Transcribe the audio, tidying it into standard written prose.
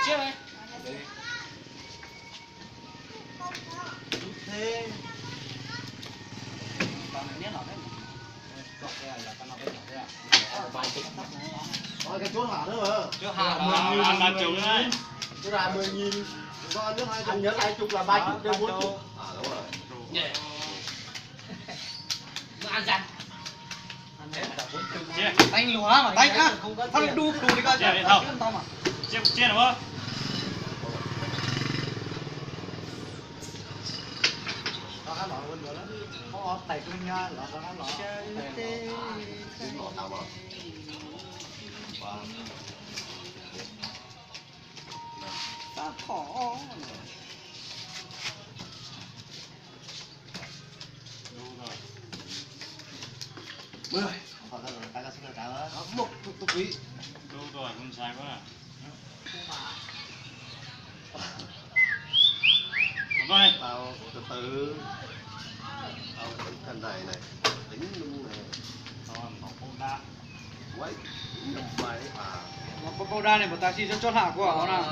Chưa đây. Thế Còn này nó đấy. Còn cái là con nó bên này đấy. Vài chục tóc nữa. rồi cái chốt hả nữa mà. Chưa hà là 30 đấy. Cái là 10.000. Do nước anh nhớ 20 là 30 đến 40. À đúng rồi. Yeah. Nó ăn dần. Đánh lúa mà đánh á. Thôi đu đi coi. Chia đi không? Chia đúng không? Nó ăn lỏ hơn nữa đó. Có tay của nha, lỏ nó ăn lỏ. Đúng rồi tao mà. Ta khó. Mười. Không phải là cái là xin cả đó. Một tục quý. Đâu rồi, không sai quá à. Vậy. Tao từ từ. Tao tính thân này này, tính luôn này. Rồi, một cô đa. Quay, 5 bài à. Một cô đa này một ta xin cho chốt hạ của nó nào.